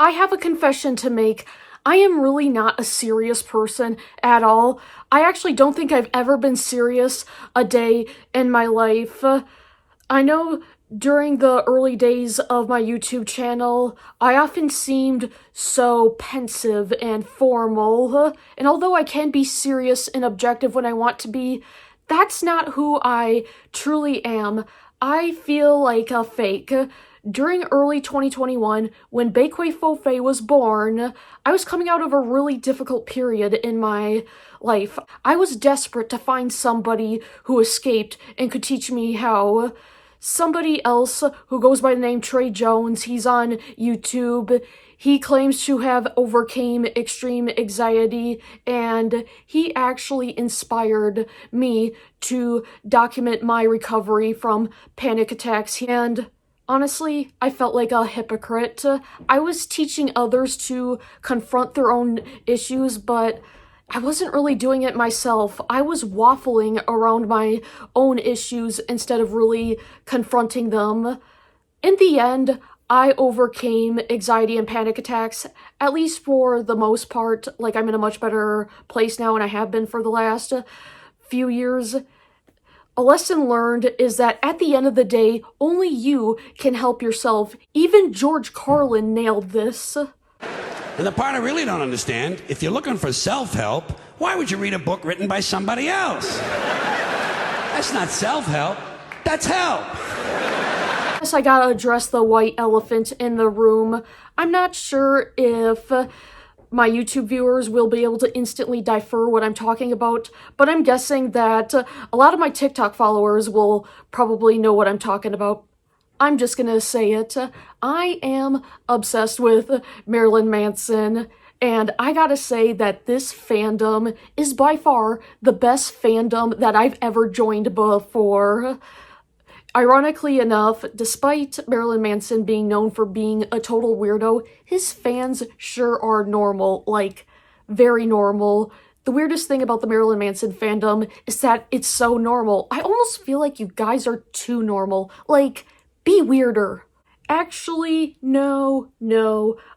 I have a confession to make. I am really not a serious person at all. I actually don't think I've ever been serious a day in my life. I know during the early days of my YouTube channel, I often seemed so pensive and formal, and although I can be serious and objective when I want to be, that's not who I truly am. I feel like a fake. During early 2021, when Bakeway Fofei was born, I was coming out of a really difficult period in my life. I was desperate to find somebody who escaped and could teach me how. Somebody else who goes by the name Trey Jones, he's on YouTube. He claims to have overcame extreme anxiety, and he actually inspired me to document my recovery from panic attacks. And honestly, I felt like a hypocrite. I was teaching others to confront their own issues, but I wasn't really doing it myself. I was waffling around my own issues instead of really confronting them. In the end, I overcame anxiety and panic attacks, at least for the most part. Like, I'm in a much better place now, and I have been for the last few years. A lesson learned is that at the end of the day, only you can help yourself. Even George Carlin nailed this. And the part I really don't understand, if you're looking for self-help, why would you read a book written by somebody else? That's not self-help, that's help. Yes, I gotta address the white elephant in the room. I'm not sure if my YouTube viewers will be able to instantly decipher what I'm talking about, but I'm guessing that a lot of my TikTok followers will probably know what I'm talking about. I'm just gonna say it. I am obsessed with Marilyn Manson, and I gotta say that this fandom is by far the best fandom that I've ever joined before. Ironically enough, despite Marilyn Manson being known for being a total weirdo, his fans sure are normal, like, very normal. The weirdest thing about the Marilyn Manson fandom is that it's so normal. I almost feel like you guys are too normal. Like, be weirder. Actually, no,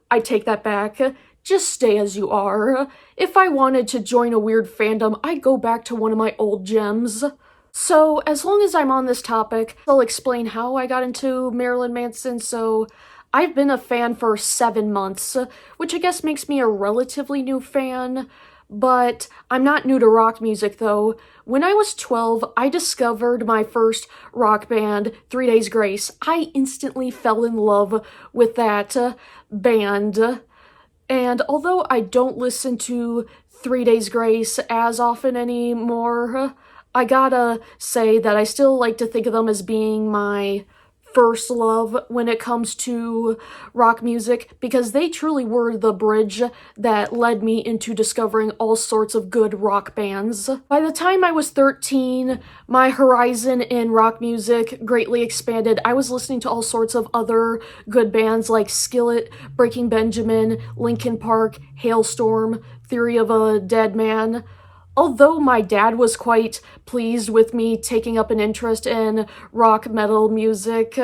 I take that back. Just stay as you are. If I wanted to join a weird fandom, I'd go back to one of my old gems. So, as long as I'm on this topic, I'll explain how I got into Marilyn Manson. So, I've been a fan for 7 months, which I guess makes me a relatively new fan. But I'm not new to rock music, though. When I was 12, I discovered my first rock band, 3 Days Grace. I instantly fell in love with that band. And although I don't listen to 3 Days Grace as often anymore, I gotta say that I still like to think of them as being my first love when it comes to rock music, because they truly were the bridge that led me into discovering all sorts of good rock bands. By the time I was 13, my horizon in rock music greatly expanded. I was listening to all sorts of other good bands like Skillet, Breaking Benjamin, Linkin Park, Hailstorm, Theory of a Dead Man. Although my dad was quite pleased with me taking up an interest in rock metal music,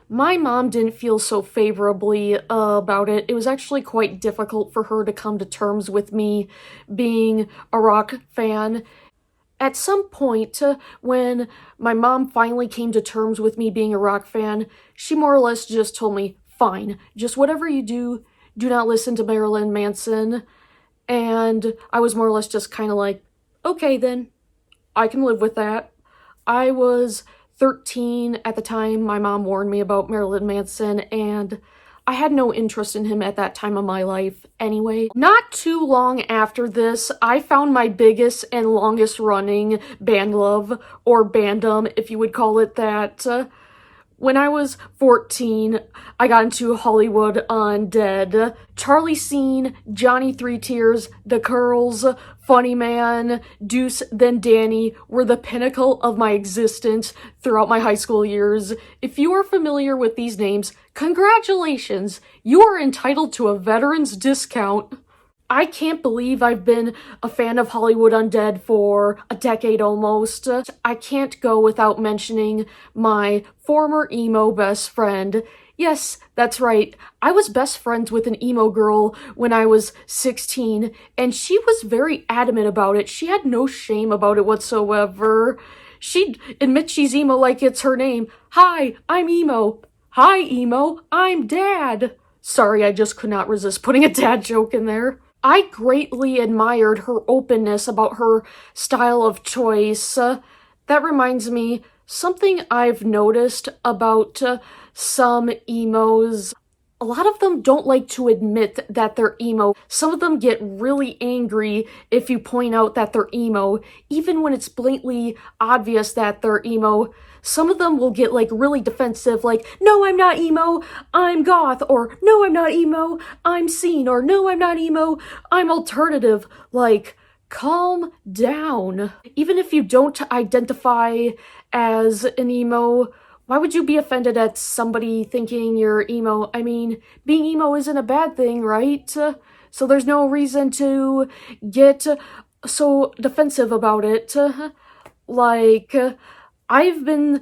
my mom didn't feel so favorably about it. It was actually quite difficult for her to come to terms with me being a rock fan. At some point, when my mom finally came to terms with me being a rock fan, she more or less just told me, fine, just whatever you do, do not listen to Marilyn Manson. And I was more or less just kind of like, okay then, I can live with that. I was 13 at the time my mom warned me about Marilyn Manson, and I had no interest in him at that time of my life anyway. Not too long after this, I found my biggest and longest running band love, or bandom if you would call it that. When I was 14, I got into Hollywood Undead. Charlie Sheen, Johnny Three Tears, The Curls, Funny Man, Deuce, then Danny were the pinnacle of my existence throughout my high school years. If you are familiar with these names, congratulations! You are entitled to a veteran's discount. I can't believe I've been a fan of Hollywood Undead for a decade almost. I can't go without mentioning my former emo best friend. Yes, that's right. I was best friends with an emo girl when I was 16, and she was very adamant about it. She had no shame about it whatsoever. She'd admit she's emo like it's her name. Hi, I'm emo. Hi, emo. I'm dad. Sorry, I just could not resist putting a dad joke in there. I greatly admired her openness about her style of choice. That reminds me, something I've noticed about some emos. A lot of them don't like to admit that they're emo. Some of them get really angry if you point out that they're emo, even when it's blatantly obvious that they're emo. Some of them will get like really defensive, like, no, I'm not emo, I'm goth, or no, I'm not emo, I'm scene, or no, I'm not emo, I'm alternative. Like, calm down. Even if you don't identify as an emo, why would you be offended at somebody thinking you're emo? I mean, being emo isn't a bad thing, right? So there's no reason to get so defensive about it. Like, I've been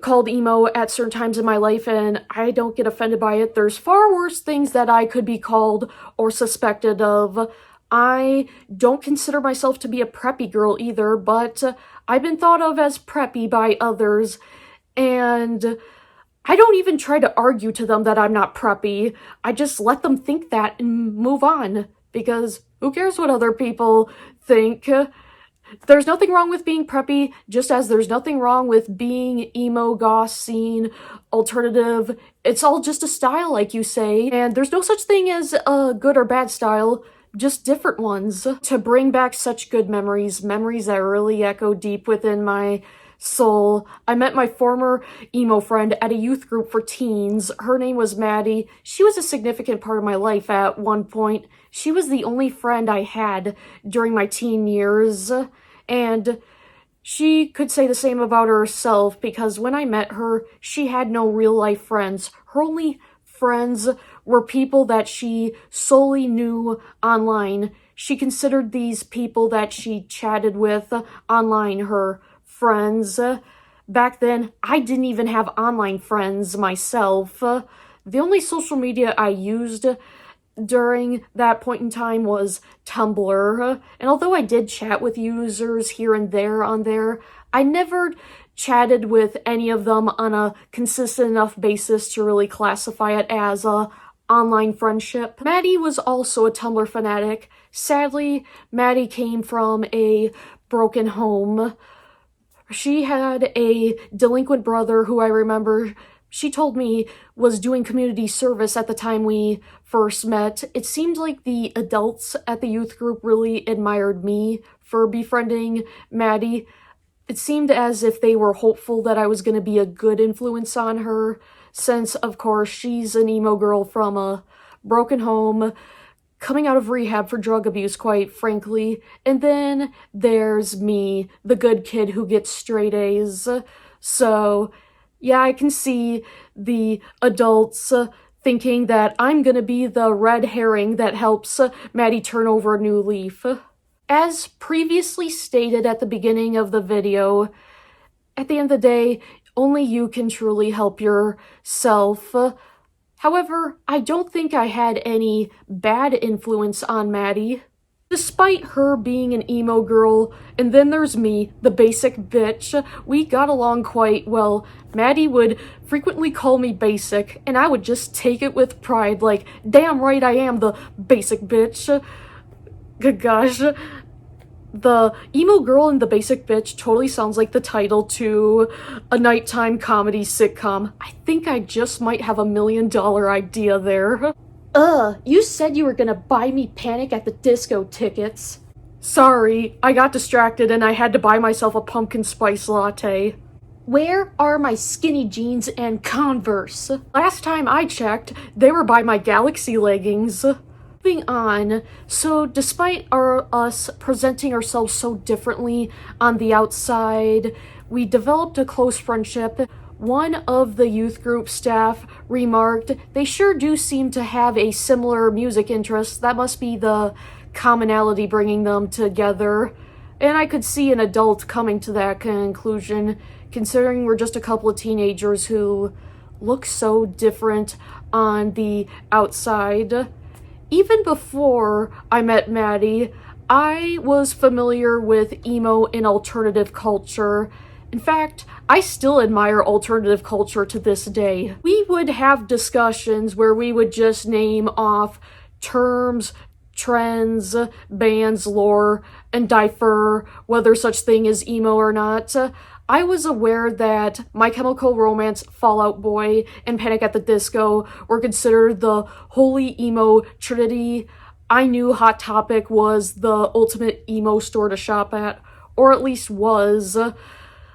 called emo at certain times in my life and I don't get offended by it. There's far worse things that I could be called or suspected of. I don't consider myself to be a preppy girl either, but I've been thought of as preppy by others. And I don't even try to argue to them that I'm not preppy. I just let them think that and move on. Because who cares what other people think? There's nothing wrong with being preppy, just as there's nothing wrong with being emo, goth, scene, alternative. It's all just a style, like you say. And there's no such thing as a good or bad style, just different ones. To bring back such good memories, memories that really echo deep within my soul. I met my former emo friend at a youth group for teens. Her name was Maddie. She was a significant part of my life at one point. She was the only friend I had during my teen years, and she could say the same about herself because when I met her, she had no real-life friends. Her only friends were people that she solely knew online. She considered these people that she chatted with online her friends. Back then, I didn't even have online friends myself. The only social media I used during that point in time was Tumblr. And although I did chat with users here and there on there, I never chatted with any of them on a consistent enough basis to really classify it as a online friendship. Maddie was also a Tumblr fanatic. Sadly, Maddie came from a broken home. She had a delinquent brother who I remember, she told me, was doing community service at the time we first met. It seemed like the adults at the youth group really admired me for befriending Maddie. It seemed as if they were hopeful that I was going to be a good influence on her, since, of course, she's an emo girl from a broken home, coming out of rehab for drug abuse, quite frankly. And then there's me, the good kid who gets straight A's. So, yeah, I can see the adults thinking that I'm gonna be the red herring that helps Maddie turn over a new leaf. As previously stated at the beginning of the video, at the end of the day, only you can truly help yourself. However, I don't think I had any bad influence on Maddie. Despite her being an emo girl, and then there's me, the basic bitch, we got along quite well. Maddie would frequently call me basic, and I would just take it with pride, like, damn right I am the basic bitch. Good gosh. The emo girl and the basic bitch totally sounds like the title to a nighttime comedy sitcom. I think I just might have $1 million idea there. You said you were gonna buy me Panic at the Disco tickets. Sorry, I got distracted and I had to buy myself a pumpkin spice latte. Where are my skinny jeans and Converse? Last time I checked, they were by my Galaxy leggings. Moving on, so despite us presenting ourselves so differently on the outside, we developed a close friendship. One of the youth group staff remarked, they sure do seem to have a similar music interest. That must be the commonality bringing them together. And I could see an adult coming to that conclusion, considering we're just a couple of teenagers who look so different on the outside. Even before I met Maddie, I was familiar with emo and alternative culture. In fact, I still admire alternative culture to this day. We would have discussions where we would just name off terms, trends, bands, lore, and differ whether such thing is emo or not. I was aware that My Chemical Romance, Fall Out Boy, and Panic at the Disco were considered the holy emo trinity. I knew Hot Topic was the ultimate emo store to shop at, or at least was.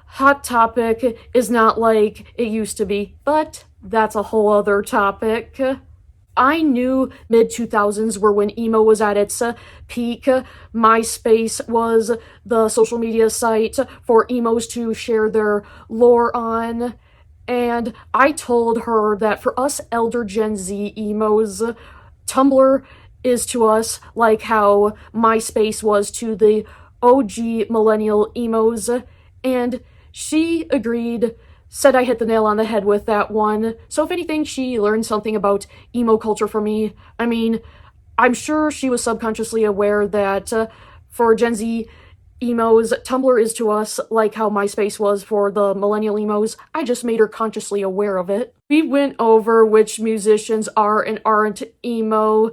Hot Topic is not like it used to be, but that's a whole other topic. I knew mid-2000s were when emo was at its peak. MySpace was the social media site for emos to share their lore on. And I told her that for us elder Gen Z emos, Tumblr is to us like how MySpace was to the OG millennial emos. And she agreed, said I hit the nail on the head with that one. So if anything, she learned something about emo culture from me. I mean, I'm sure she was subconsciously aware that for Gen Z emos, Tumblr is to us like how MySpace was for the millennial emos. I just made her consciously aware of it. We went over which musicians are and aren't emo.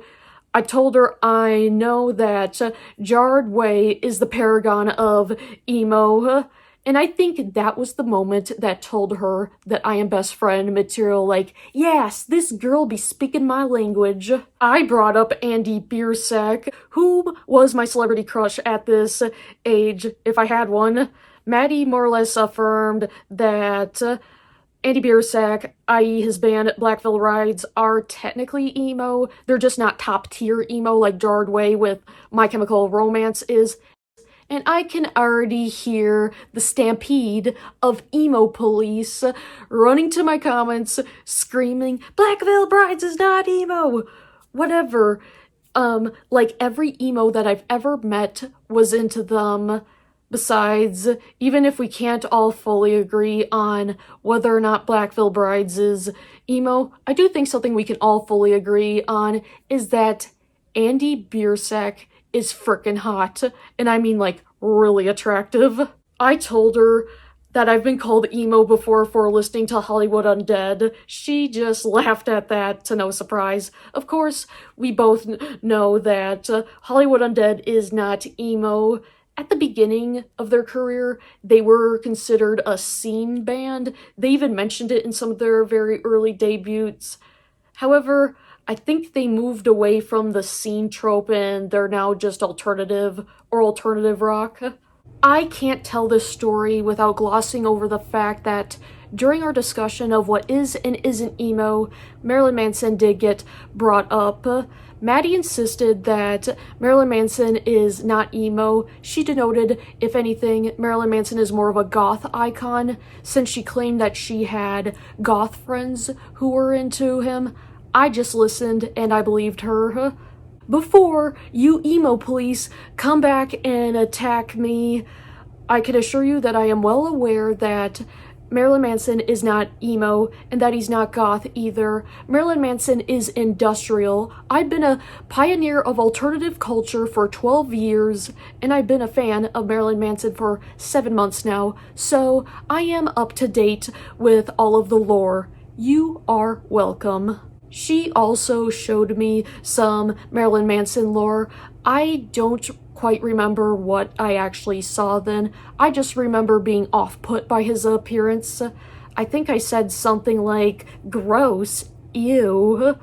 I told her I know that Jared Way is the paragon of emo. And I think that was the moment that told her that I am best friend material, like, yes, this girl be speaking my language. I brought up Andy Biersack, who was my celebrity crush at this age, if I had one. Maddie more or less affirmed that Andy Biersack, i.e. his band Black Veil Brides, are technically emo. They're just not top tier emo like Jared Way with My Chemical Romance is. And I can already hear the stampede of emo police running to my comments, screaming, Black Veil Brides is not emo! Whatever. Like every emo that I've ever met was into them. Besides, even if we can't all fully agree on whether or not Black Veil Brides is emo, I do think something we can all fully agree on is that Andy Biersack is frickin' hot, and I mean like really attractive. I told her that I've been called emo before for listening to Hollywood Undead. She just laughed at that to no surprise. Of course, we both know that Hollywood Undead is not emo. At the beginning of their career, they were considered a scene band. They even mentioned it in some of their very early debuts. However, I think they moved away from the scene trope and they're now just alternative or alternative rock. I can't tell this story without glossing over the fact that during our discussion of what is and isn't emo, Marilyn Manson did get brought up. Maddie insisted that Marilyn Manson is not emo. She denoted, if anything, Marilyn Manson is more of a goth icon, since she claimed that she had goth friends who were into him. I just listened and I believed her. Before you emo police come back and attack me, I can assure you that I am well aware that Marilyn Manson is not emo and that he's not goth either. Marilyn Manson is industrial. I've been a pioneer of alternative culture for 12 years and I've been a fan of Marilyn Manson for 7 months now, so I am up to date with all of the lore. You are welcome. She also showed me some Marilyn Manson lore. I don't quite remember what I actually saw then. I just remember being off-put by his appearance. I think I said something like, gross, ew.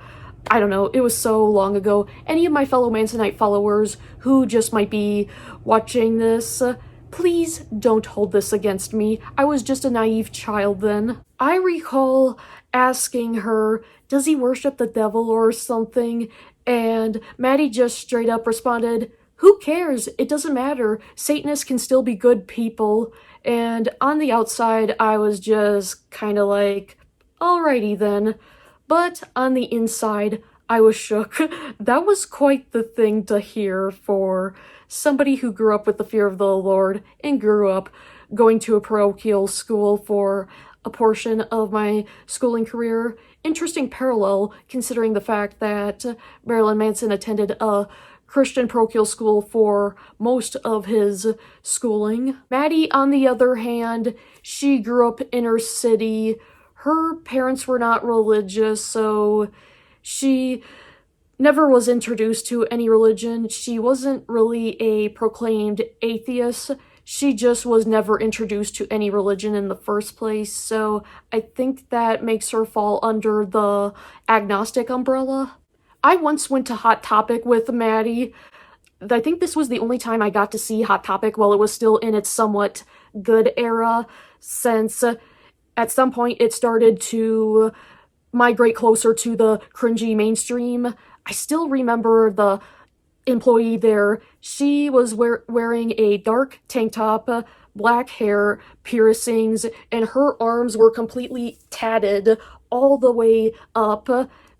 I don't know, it was so long ago. Any of my fellow Mansonite followers who just might be watching this, please don't hold this against me. I was just a naive child then. I recall asking her, does he worship the devil or something? And Maddie just straight up responded, who cares? It doesn't matter. Satanists can still be good people. And on the outside, I was just kind of like, alrighty then. But on the inside, I was shook. That was quite the thing to hear for somebody who grew up with the fear of the Lord and grew up going to a parochial school for a portion of my schooling career. Interesting parallel considering the fact that Marilyn Manson attended a Christian parochial school for most of his schooling. Maddie, on the other hand, she grew up inner city. Her parents were not religious, so she never was introduced to any religion. She wasn't really a proclaimed atheist. She just was never introduced to any religion in the first place, so I think that makes her fall under the agnostic umbrella. I once went to Hot Topic with Maddie. I think this was the only time I got to see Hot Topic while it was still in its somewhat good era, since at some point it started to migrate closer to the cringy mainstream. I still remember the employee there. She was wearing a dark tank top, black hair, piercings, and her arms were completely tatted all the way up,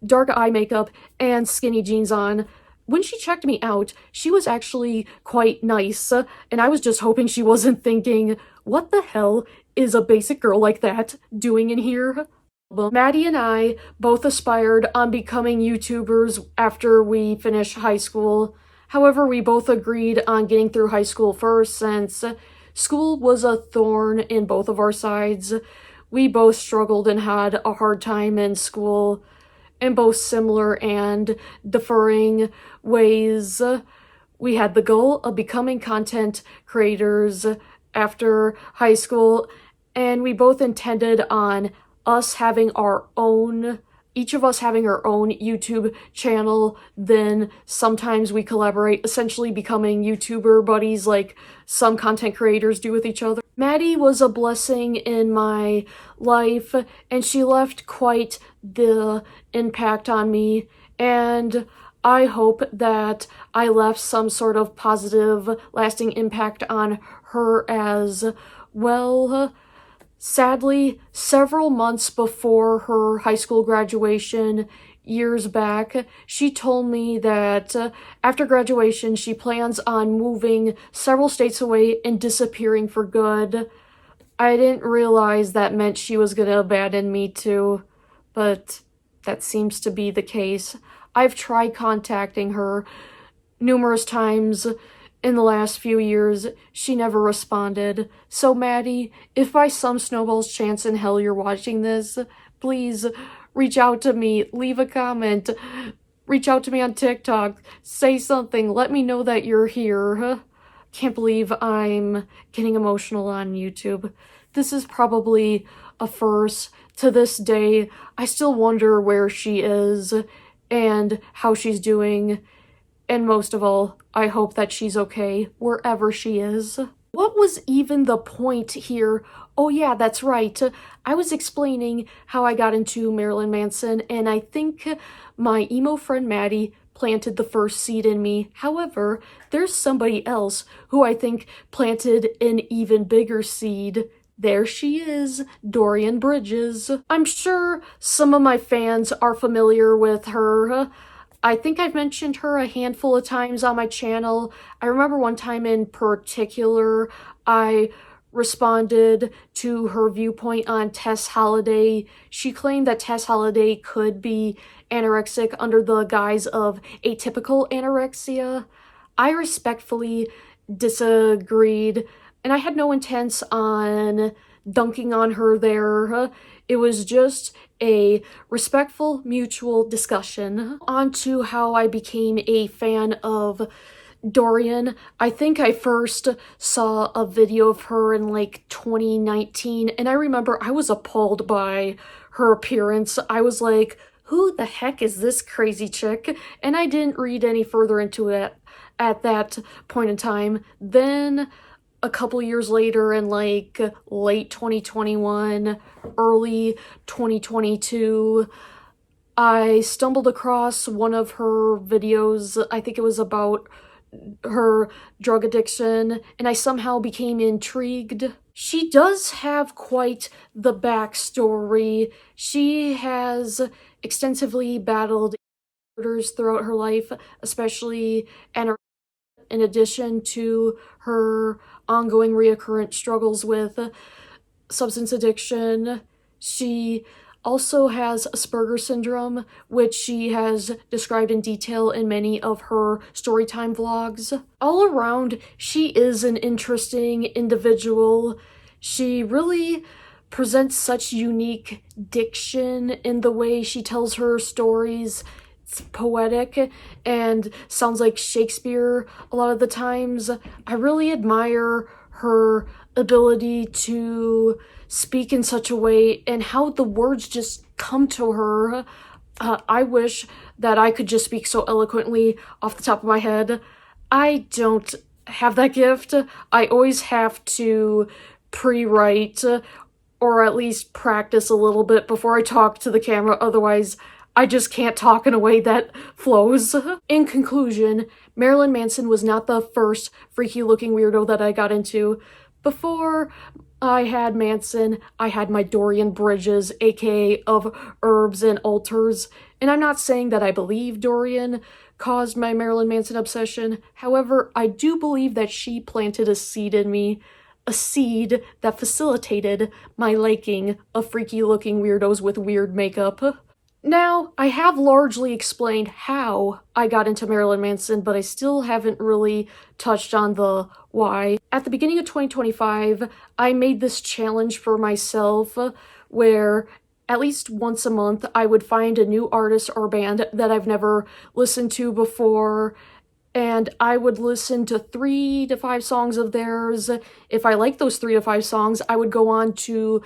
dark eye makeup, and skinny jeans on. When she checked me out, she was actually quite nice, and I was just hoping she wasn't thinking, what the hell is a basic girl like that doing in here? Maddie and I both aspired on becoming YouTubers after we finished high school. However, we both agreed on getting through high school first, since school was a thorn in both of our sides. We both struggled and had a hard time in school in both similar and differing ways. We had the goal of becoming content creators after high school, and we both intended on each of us having our own YouTube channel. Then sometimes we collaborate, essentially becoming YouTuber buddies like some content creators do with each other. Maddie was a blessing in my life, and she left quite the impact on me, and I hope that I left some sort of positive, lasting impact on her as well. Sadly, several months before her high school graduation, years back, she told me that after graduation, she plans on moving several states away and disappearing for good. I didn't realize that meant she was gonna abandon me too, but that seems to be the case. I've tried contacting her numerous times in the last few years. She never responded. So Maddie, if by some snowball's chance in hell you're watching this, please reach out to me, leave a comment, reach out to me on TikTok, say something, let me know that you're here. Can't believe I'm getting emotional on YouTube. This is probably a first. To this day, I still wonder where she is and how she's doing. And most of all, I hope that she's okay wherever she is. What was even the point here? Oh yeah, that's right. I was explaining how I got into Marilyn Manson, and I think my emo friend Maddie planted the first seed in me. However, there's somebody else who I think planted an even bigger seed. There she is, Dorian Bridges. I'm sure some of my fans are familiar with her. I think I've mentioned her a handful of times on my channel. I remember one time in particular, I responded to her viewpoint on Tess Holliday. She claimed that Tess Holliday could be anorexic under the guise of atypical anorexia. I respectfully disagreed, and I had no intent on dunking on her there. It was just a respectful, mutual discussion. On to how I became a fan of Dorian. I think I first saw a video of her in like 2019, and I remember I was appalled by her appearance. I was like, who the heck is this crazy chick? And I didn't read any further into it at that point in time. Then a couple years later, in like late 2021, early 2022, I stumbled across one of her videos. I think it was about her drug addiction, and I somehow became intrigued. She does have quite the backstory. She has extensively battled disorders throughout her life, especially anorexia, in addition to her ongoing reoccurrent struggles with substance addiction. She also has Asperger's syndrome, which she has described in detail in many of her storytime vlogs. All around, she is an interesting individual. She really presents such unique diction in the way she tells her stories. It's poetic and sounds like Shakespeare a lot of the times. I really admire her ability to speak in such a way and how the words just come to her. I wish that I could just speak so eloquently off the top of my head. I don't have that gift. I always have to pre-write or at least practice a little bit before I talk to the camera, otherwise I just can't talk in a way that flows. In conclusion, Marilyn Manson was not the first freaky-looking weirdo that I got into. Before I had Manson, I had my Dorian Bridges, aka of Herbs and Altars, and I'm not saying that I believe Dorian caused my Marilyn Manson obsession. However, I do believe that she planted a seed in me, a seed that facilitated my liking of freaky-looking weirdos with weird makeup. Now, I have largely explained how I got into Marilyn Manson, but I still haven't really touched on the why. At the beginning of 2025, I made this challenge for myself where at least once a month I would find a new artist or band that I've never listened to before, and I would listen to 3 to 5 songs of theirs. If I liked those 3 to 5 songs, I would go on to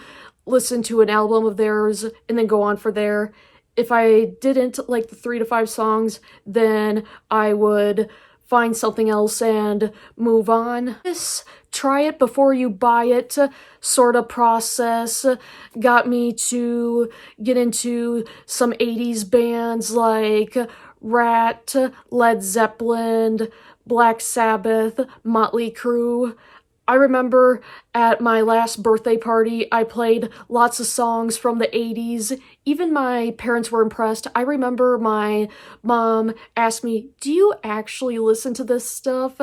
listen to an album of theirs and then go on for there. If I didn't like the 3 to 5 songs, then I would find something else and move on. This try it before you buy it sort of process got me to get into some 80s bands like Rat, Led Zeppelin, Black Sabbath, Motley Crue. I remember at my last birthday party, I played lots of songs from the 80s. Even my parents were impressed. I remember my mom asked me, "Do you actually listen to this stuff?"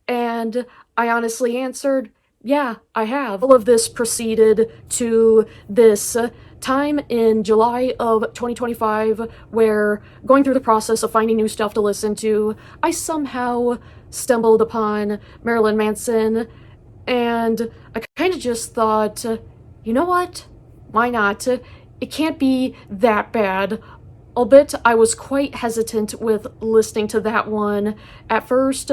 And I honestly answered, "Yeah, I have." All of this proceeded to this time in July of 2025 where, going through the process of finding new stuff to listen to, I somehow stumbled upon Marilyn Manson. And I kind of just thought, you know what? Why not? It can't be that bad. Albeit I was quite hesitant with listening to that one. At first,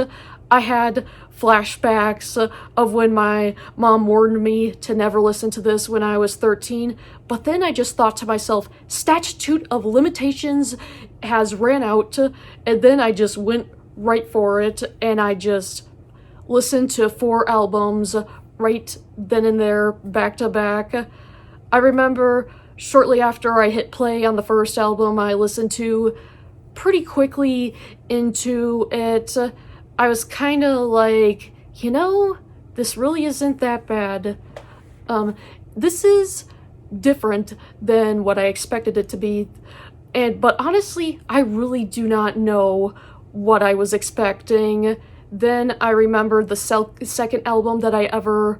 I had flashbacks of when my mom warned me to never listen to this when I was 13. But then I just thought to myself, statute of limitations has ran out. And then I just went right for it, and I just listened to 4 albums right then and there, back to back. I remember shortly after I hit play on the first album I listened to, pretty quickly into it, I was kind of like, you know, this really isn't that bad. This is different than what I expected it to be. But honestly, I really do not know what I was expecting. Then I remember the second album that I ever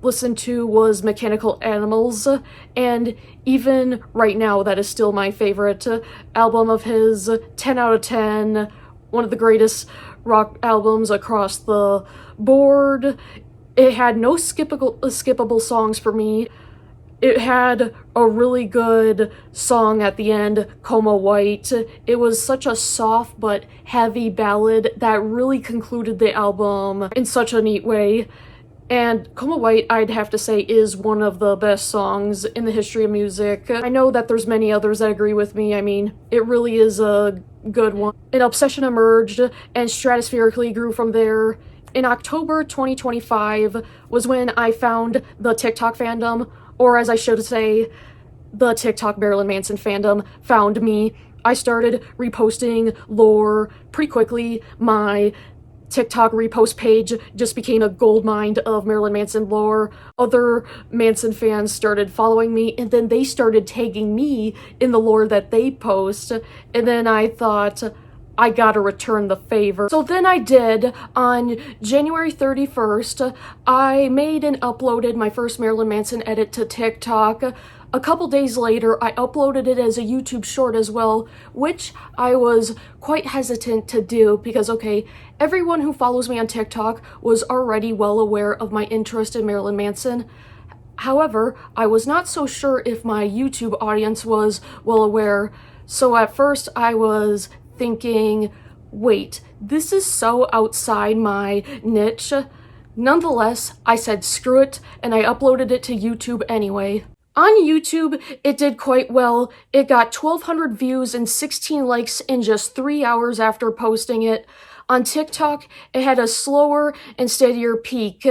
listened to was Mechanical Animals, and even right now that is still my favorite album of his. 10 out of 10, one of the greatest rock albums across the board. It had no skippable songs for me. It had a really good song at the end, Coma White. It was such a soft but heavy ballad that really concluded the album in such a neat way. And Coma White, I'd have to say, is one of the best songs in the history of music. I know that there's many others that agree with me. I mean, it really is a good one. An obsession emerged and stratospherically grew from there. In October 2025 was when I found the TikTok fandom, or as I should say, the TikTok Marilyn Manson fandom found me. I started reposting lore pretty quickly. My TikTok repost page just became a goldmine of Marilyn Manson lore. Other Manson fans started following me, and then they started tagging me in the lore that they post. And then I thought, I gotta return the favor. So then I did. On January 31st, I made and uploaded my first Marilyn Manson edit to TikTok. A couple days later, I uploaded it as a YouTube short as well, which I was quite hesitant to do because, okay, everyone who follows me on TikTok was already well aware of my interest in Marilyn Manson. However, I was not so sure if my YouTube audience was well aware, so at first I was thinking, wait, this is so outside my niche. Nonetheless, I said screw it, and I uploaded it to YouTube anyway. On YouTube, it did quite well. It got 1,200 views and 16 likes in just 3 hours after posting it. On TikTok, it had a slower and steadier peak.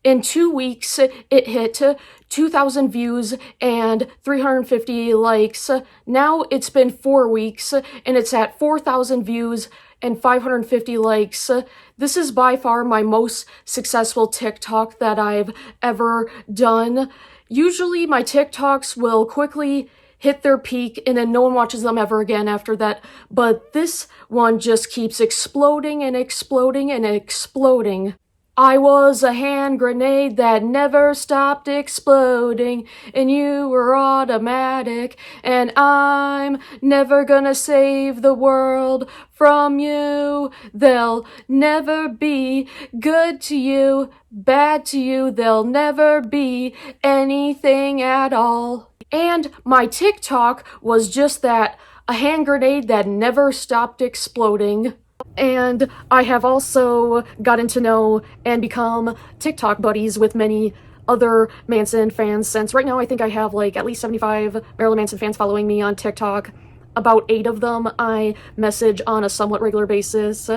In 2 weeks, it hit 2,000 views and 350 likes. Now it's been 4 weeks, and it's at 4,000 views and 550 likes. This is by far my most successful TikTok that I've ever done. Usually my TikToks will quickly hit their peak and then no one watches them ever again after that, but this one just keeps exploding and exploding and exploding. I was a hand grenade that never stopped exploding, and you were automatic, and I'm never gonna save the world from you. They'll never be good to you, bad to you, they'll never be anything at all. And my TikTok was just that, a hand grenade that never stopped exploding. And I have also gotten to know and become TikTok buddies with many other Manson fans since right now I think I have like at least 75 Marilyn Manson fans following me on TikTok. About 8 of them I message on a somewhat regular basis.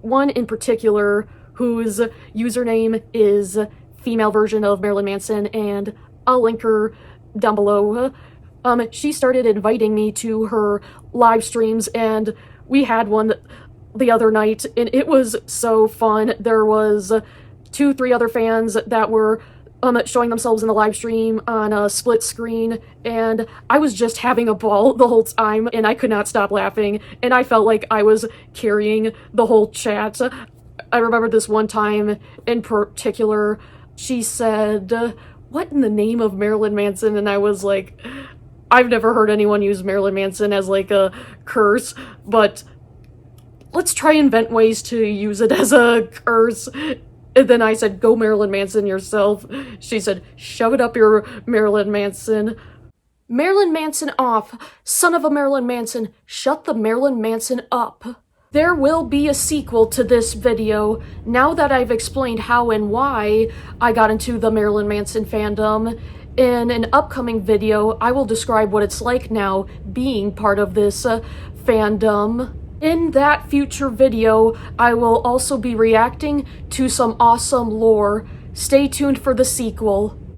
One in particular whose username is female version of Marilyn Manson, and I'll link her down below. She started inviting me to her live streams, and we had one the other night, and it was so fun. There was 2-3 other fans that were showing themselves in the live stream on a split screen, and I was just having a ball the whole time, and I could not stop laughing, and I felt like I was carrying the whole chat. I remember this one time in particular, she said, "What in the name of Marilyn Manson?" And I was like, I've never heard anyone use Marilyn Manson as like a curse, but let's try invent ways to use it as a curse. And then I said, go Marilyn Manson yourself. She said, shove it up your Marilyn Manson. Marilyn Manson off. Son of a Marilyn Manson. Shut the Marilyn Manson up. There will be a sequel to this video. Now that I've explained how and why I got into the Marilyn Manson fandom, in an upcoming video, I will describe what it's like now being part of this fandom. In that future video, I will also be reacting to some awesome lore. Stay tuned for the sequel.